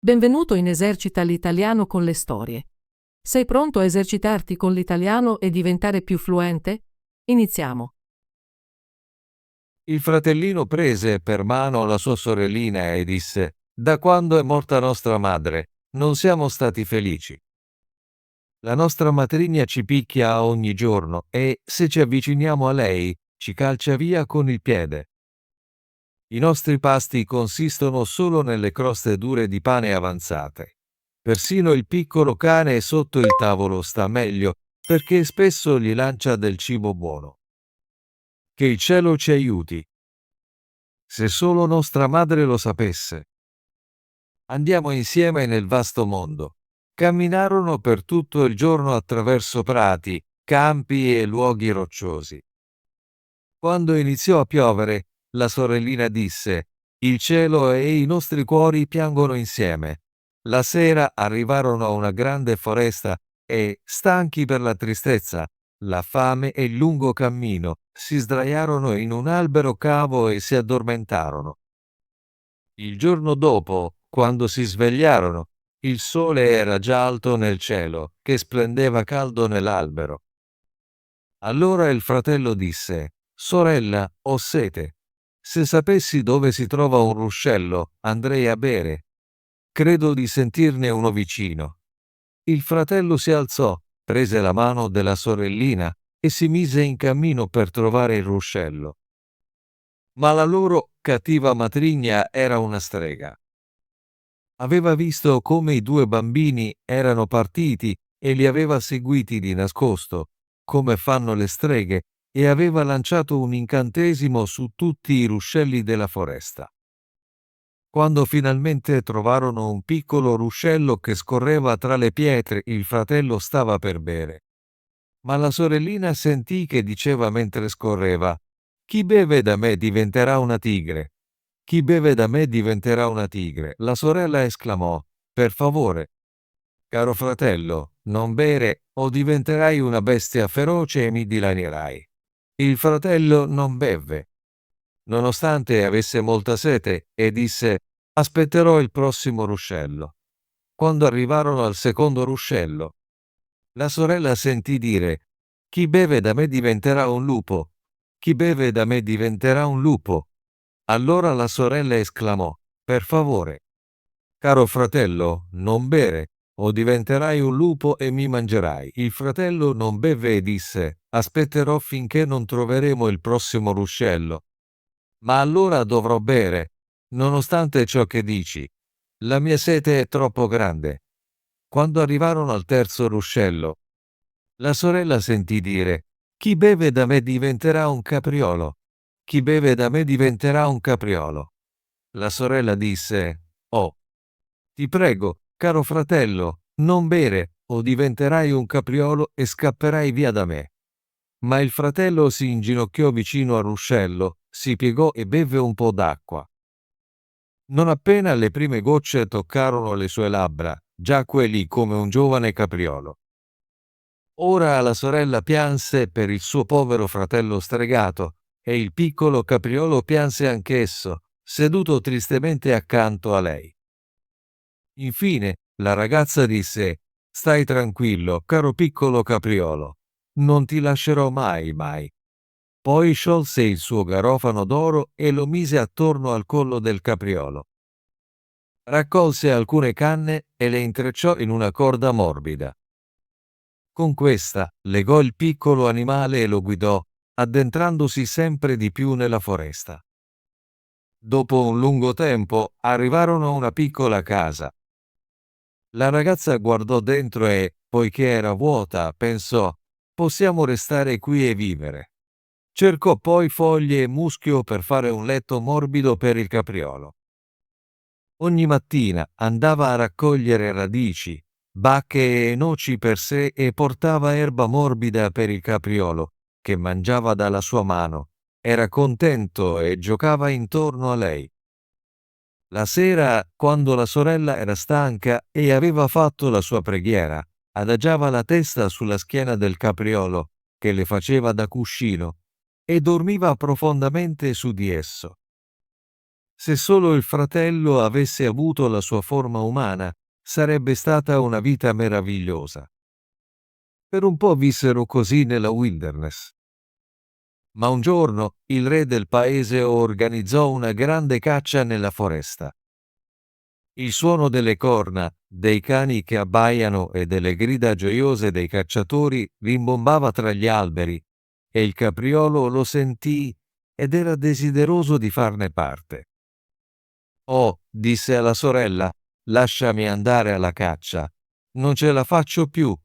Benvenuto in Esercita l'italiano con le storie. Sei pronto a esercitarti con l'italiano e diventare più fluente? Iniziamo. Il fratellino prese per mano la sua sorellina e disse: «Da quando è morta nostra madre, non siamo stati felici. La nostra matrigna ci picchia ogni giorno e, se ci avviciniamo a lei, ci calcia via con il piede. I nostri pasti consistono solo nelle croste dure di pane avanzate. Persino il piccolo cane sotto il tavolo sta meglio, perché spesso gli lancia del cibo buono. Che il cielo ci aiuti. Se solo nostra madre lo sapesse. Andiamo insieme nel vasto mondo». Camminarono per tutto il giorno attraverso prati, campi e luoghi rocciosi. Quando iniziò a piovere, la sorellina disse: «Il cielo e i nostri cuori piangono insieme». La sera arrivarono a una grande foresta e, stanchi per la tristezza, la fame e il lungo cammino, si sdraiarono in un albero cavo e si addormentarono. Il giorno dopo, quando si svegliarono, il sole era già alto nel cielo, che splendeva caldo nell'albero. Allora il fratello disse: «Sorella, ho sete. Se sapessi dove si trova un ruscello, andrei a bere. Credo di sentirne uno vicino». Il fratello si alzò, prese la mano della sorellina e si mise in cammino per trovare il ruscello. Ma la loro cattiva matrigna era una strega. Aveva visto come i due bambini erano partiti e li aveva seguiti di nascosto, come fanno le streghe, e aveva lanciato un incantesimo su tutti i ruscelli della foresta. Quando finalmente trovarono un piccolo ruscello che scorreva tra le pietre, il fratello stava per bere. Ma la sorellina sentì che diceva mentre scorreva: «Chi beve da me diventerà una tigre. Chi beve da me diventerà una tigre». La sorella esclamò: «Per favore, caro fratello, non bere o diventerai una bestia feroce e mi dilanierai». Il fratello non bevve, nonostante avesse molta sete, e disse: «Aspetterò il prossimo ruscello». Quando arrivarono al secondo ruscello, la sorella sentì dire: «Chi beve da me diventerà un lupo. Chi beve da me diventerà un lupo». Allora la sorella esclamò: «Per favore, caro fratello, non bere, o diventerai un lupo e mi mangerai». Il fratello non beve e disse: «Aspetterò finché non troveremo il prossimo ruscello. Ma allora dovrò bere, nonostante ciò che dici. La mia sete è troppo grande». Quando arrivarono al terzo ruscello, la sorella sentì dire: «Chi beve da me diventerà un capriolo. Chi beve da me diventerà un capriolo». La sorella disse: «Oh, ti prego, caro fratello, non bere, o diventerai un capriolo e scapperai via da me». Ma il fratello si inginocchiò vicino al ruscello, si piegò e beve un po' d'acqua. Non appena le prime gocce toccarono le sue labbra, già quelli come un giovane capriolo. Ora la sorella pianse per il suo povero fratello stregato, e il piccolo capriolo pianse anch'esso, seduto tristemente accanto a lei. Infine, la ragazza disse: «Stai tranquillo, caro piccolo capriolo. Non ti lascerò mai, mai». Poi sciolse il suo garofano d'oro e lo mise attorno al collo del capriolo. Raccolse alcune canne e le intrecciò in una corda morbida. Con questa legò il piccolo animale e lo guidò, addentrandosi sempre di più nella foresta. Dopo un lungo tempo arrivarono a una piccola casa. La ragazza guardò dentro e, poiché era vuota, pensò: «Possiamo restare qui e vivere». Cercò poi foglie e muschio per fare un letto morbido per il capriolo. Ogni mattina andava a raccogliere radici, bacche e noci per sé e portava erba morbida per il capriolo, che mangiava dalla sua mano. Era contento e giocava intorno a lei. La sera, quando la sorella era stanca e aveva fatto la sua preghiera, adagiava la testa sulla schiena del capriolo, che le faceva da cuscino, e dormiva profondamente su di esso. Se solo il fratello avesse avuto la sua forma umana, sarebbe stata una vita meravigliosa. Per un po' vissero così nella wilderness. Ma un giorno il re del paese organizzò una grande caccia nella foresta. Il suono delle corna, dei cani che abbaiano e delle grida gioiose dei cacciatori rimbombava tra gli alberi, e il capriolo lo sentì ed era desideroso di farne parte. «Oh», disse alla sorella, «lasciami andare alla caccia. Non ce la faccio più».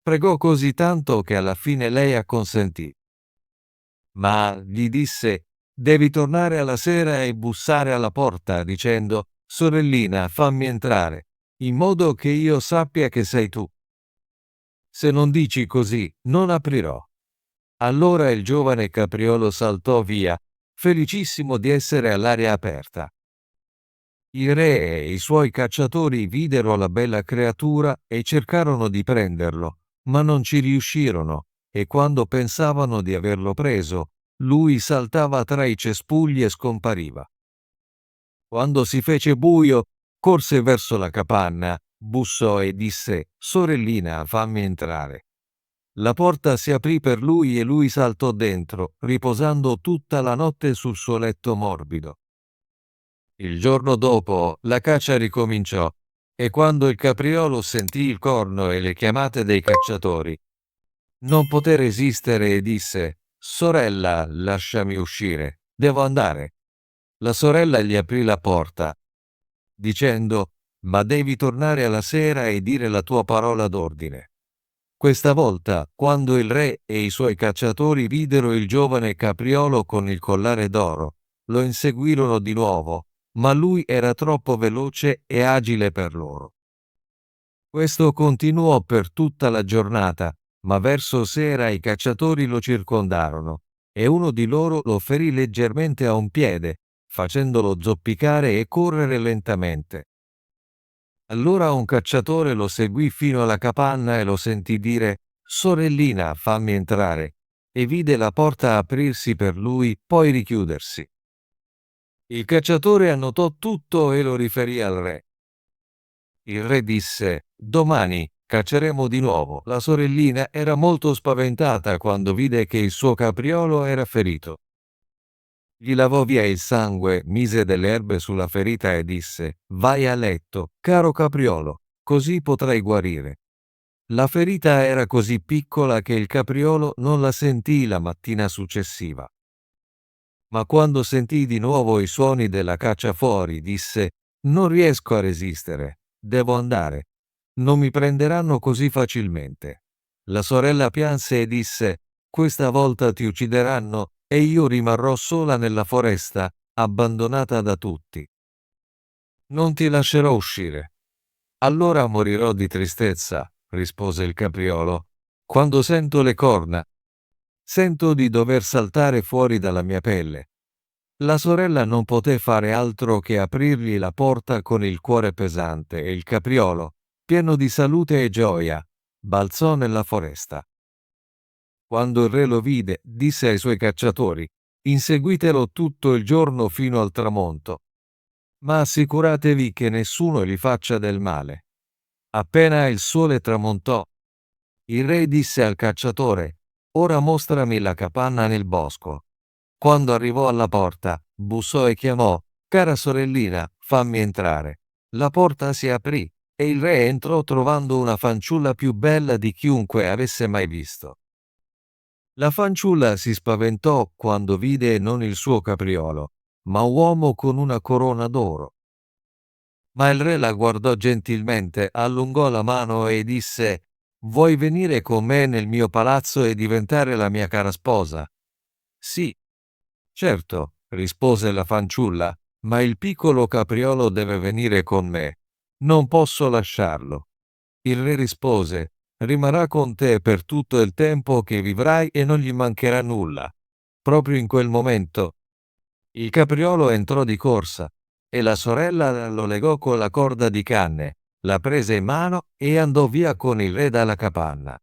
Pregò così tanto che alla fine lei acconsentì. Ma, gli disse, «devi tornare alla sera e bussare alla porta dicendo: sorellina, fammi entrare, in modo che io sappia che sei tu. Se non dici così, non aprirò». Allora il giovane capriolo saltò via, felicissimo di essere all'aria aperta. Il re e i suoi cacciatori videro la bella creatura e cercarono di prenderlo, ma non ci riuscirono, e quando pensavano di averlo preso, lui saltava tra i cespugli e scompariva. Quando si fece buio, corse verso la capanna, bussò e disse: «Sorellina, fammi entrare». La porta si aprì per lui e lui saltò dentro, riposando tutta la notte sul suo letto morbido. Il giorno dopo la caccia ricominciò, e quando il capriolo sentì il corno e le chiamate dei cacciatori, non poté resistere e disse: «Sorella, lasciami uscire, devo andare». La sorella gli aprì la porta, dicendo: «Ma devi tornare alla sera e dire la tua parola d'ordine». Questa volta, quando il re e i suoi cacciatori videro il giovane capriolo con il collare d'oro, lo inseguirono di nuovo, ma lui era troppo veloce e agile per loro. Questo continuò per tutta la giornata, ma verso sera i cacciatori lo circondarono, e uno di loro lo ferì leggermente a un piede, facendolo zoppicare e correre lentamente. Allora un cacciatore lo seguì fino alla capanna e lo sentì dire: «Sorellina, fammi entrare», e vide la porta aprirsi per lui, poi richiudersi. Il cacciatore annotò tutto e lo riferì al re. Il re disse: «Domani cacceremo di nuovo». La sorellina era molto spaventata quando vide che il suo capriolo era ferito. Gli lavò via il sangue, mise delle erbe sulla ferita e disse: «Vai a letto, caro capriolo, così potrai guarire». La ferita era così piccola che il capriolo non la sentì la mattina successiva. Ma quando sentì di nuovo i suoni della caccia fuori, disse: «Non riesco a resistere, devo andare. Non mi prenderanno così facilmente». La sorella pianse e disse: «Questa volta ti uccideranno e io rimarrò sola nella foresta, abbandonata da tutti. Non ti lascerò uscire». «Allora morirò di tristezza», rispose il capriolo, «quando sento le corna. Sento di dover saltare fuori dalla mia pelle». La sorella non poté fare altro che aprirgli la porta con il cuore pesante e il capriolo, pieno di salute e gioia, balzò nella foresta. Quando il re lo vide, disse ai suoi cacciatori: «Inseguitelo tutto il giorno fino al tramonto, ma assicuratevi che nessuno gli faccia del male». Appena il sole tramontò, il re disse al cacciatore: «Ora mostrami la capanna nel bosco». Quando arrivò alla porta, bussò e chiamò: «Cara sorellina, fammi entrare». La porta si aprì e il re entrò trovando una fanciulla più bella di chiunque avesse mai visto. La fanciulla si spaventò quando vide non il suo capriolo, ma un uomo con una corona d'oro. Ma il re la guardò gentilmente, allungò la mano e disse: «Vuoi venire con me nel mio palazzo e diventare la mia cara sposa?» «Sì». «Certo», rispose la fanciulla, «ma il piccolo capriolo deve venire con me. Non posso lasciarlo». Il re rispose: «Rimarrà con te per tutto il tempo che vivrai e non gli mancherà nulla». Proprio in quel momento il capriolo entrò di corsa e la sorella lo legò con la corda di canne, la prese in mano e andò via con il re dalla capanna.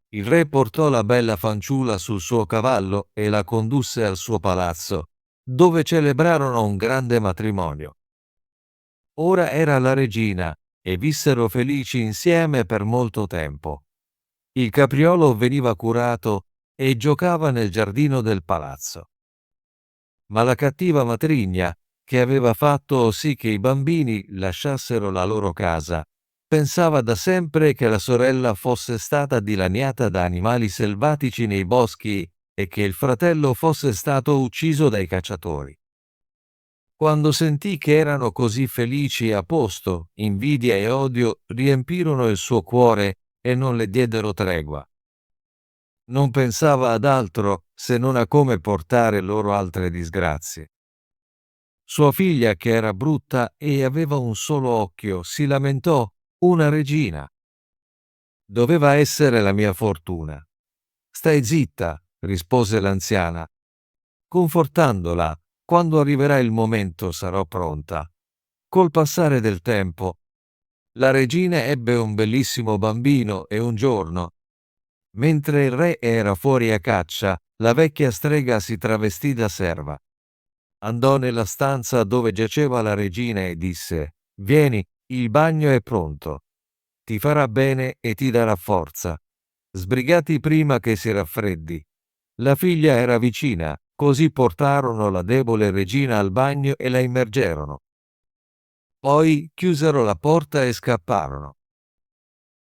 Il re portò la bella fanciulla sul suo cavallo e la condusse al suo palazzo, dove celebrarono un grande matrimonio. Ora era la regina, e vissero felici insieme per molto tempo. Il capriolo veniva curato e giocava nel giardino del palazzo. Ma la cattiva matrigna, che aveva fatto sì che i bambini lasciassero la loro casa, pensava da sempre che la sorella fosse stata dilaniata da animali selvatici nei boschi e che il fratello fosse stato ucciso dai cacciatori. Quando sentì che erano così felici e a posto, invidia e odio riempirono il suo cuore e non le diedero tregua. Non pensava ad altro se non a come portare loro altre disgrazie. Sua figlia, che era brutta e aveva un solo occhio, si lamentò: una regina. Doveva essere la mia fortuna. Stai zitta, rispose l'anziana. Confortandola, quando arriverà il momento sarò pronta. Col passare del tempo, la regina ebbe un bellissimo bambino e un giorno, mentre il re era fuori a caccia, la vecchia strega si travestì da serva. Andò nella stanza dove giaceva la regina e disse: vieni, il bagno è pronto. Ti farà bene e ti darà forza. Sbrigati prima che si raffreddi. La figlia era vicina, così portarono la debole regina al bagno e la immergerono. Poi chiusero la porta e scapparono.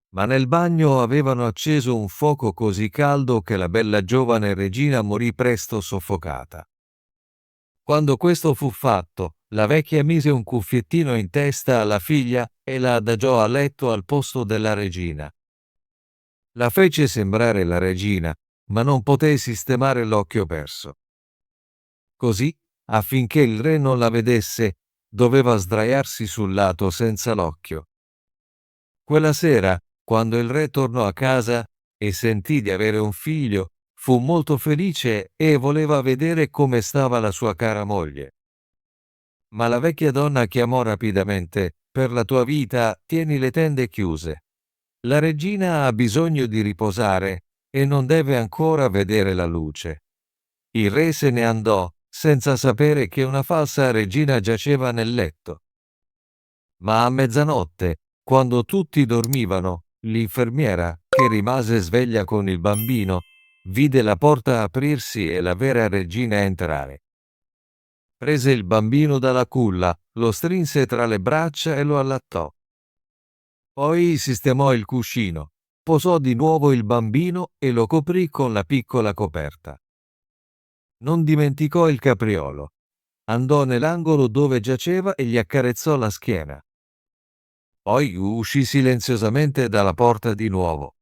Ma nel bagno avevano acceso un fuoco così caldo che la bella giovane regina morì presto soffocata. Quando questo fu fatto, la vecchia mise un cuffiettino in testa alla figlia e la adagiò a letto al posto della regina. La fece sembrare la regina, ma non poté sistemare l'occhio perso. Così, affinché il re non la vedesse, doveva sdraiarsi sul lato senza l'occhio. Quella sera, quando il re tornò a casa e sentì di avere un figlio, fu molto felice e voleva vedere come stava la sua cara moglie. Ma la vecchia donna chiamò rapidamente: per la tua vita, tieni le tende chiuse. La regina ha bisogno di riposare e non deve ancora vedere la luce. Il re se ne andò, senza sapere che una falsa regina giaceva nel letto. Ma a mezzanotte, quando tutti dormivano, l'infermiera, che rimase sveglia con il bambino, vide la porta aprirsi e la vera regina entrare. Prese il bambino dalla culla, lo strinse tra le braccia e lo allattò. Poi sistemò il cuscino, posò di nuovo il bambino e lo coprì con la piccola coperta. Non dimenticò il capriolo. Andò nell'angolo dove giaceva e gli accarezzò la schiena. Poi uscì silenziosamente dalla porta di nuovo.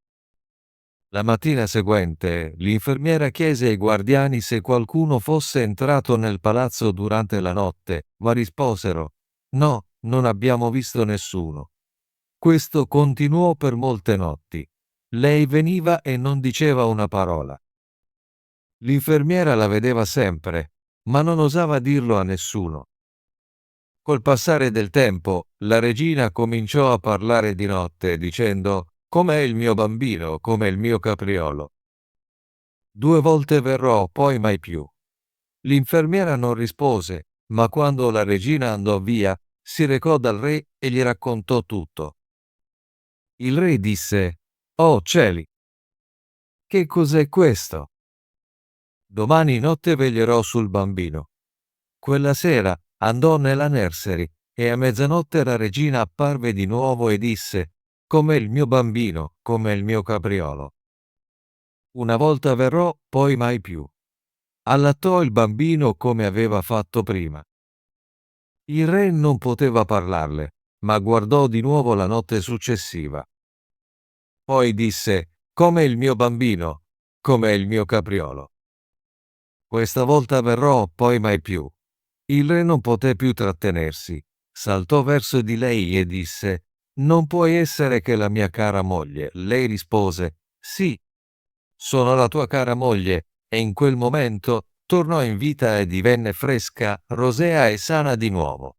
La mattina seguente, l'infermiera chiese ai guardiani se qualcuno fosse entrato nel palazzo durante la notte, ma risposero: no, non abbiamo visto nessuno. Questo continuò per molte notti. Lei veniva e non diceva una parola. L'infermiera la vedeva sempre, ma non osava dirlo a nessuno. Col passare del tempo, la regina cominciò a parlare di notte, dicendo: com'è il mio bambino, com'è il mio capriolo. 2 volte verrò, poi mai più. L'infermiera non rispose, ma quando la regina andò via, si recò dal re e gli raccontò tutto. Il re disse: oh cieli! Che cos'è questo? Domani notte veglierò sul bambino. Quella sera andò nella nursery e a mezzanotte la regina apparve di nuovo e disse: com'è il mio bambino, com'è il mio capriolo. Una volta verrò, poi mai più. Allattò il bambino come aveva fatto prima. Il re non poteva parlarle, ma guardò di nuovo la notte successiva. Poi disse: com'è il mio bambino, com'è il mio capriolo. Questa volta verrò, poi mai più. Il re non poté più trattenersi, saltò verso di lei e disse: non puoi essere che la mia cara moglie. Lei rispose: sì, sono la tua cara moglie, e in quel momento tornò in vita e divenne fresca, rosea e sana di nuovo.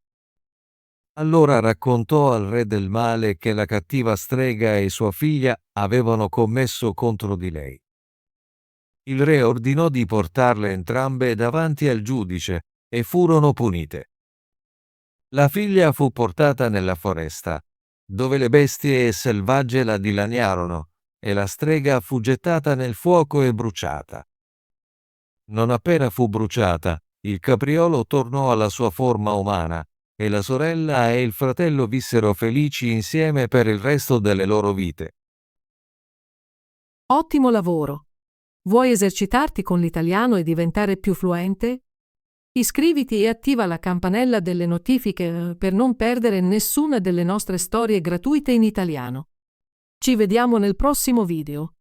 Allora raccontò al re del male che la cattiva strega e sua figlia avevano commesso contro di lei. Il re ordinò di portarle entrambe davanti al giudice, e furono punite. La figlia fu portata nella foresta, dove le bestie selvagge la dilaniarono, e la strega fu gettata nel fuoco e bruciata. Non appena fu bruciata, il capriolo tornò alla sua forma umana, e la sorella e il fratello vissero felici insieme per il resto delle loro vite. Ottimo lavoro! Vuoi esercitarti con l'italiano e diventare più fluente? Iscriviti e attiva la campanella delle notifiche per non perdere nessuna delle nostre storie gratuite in italiano. Ci vediamo nel prossimo video.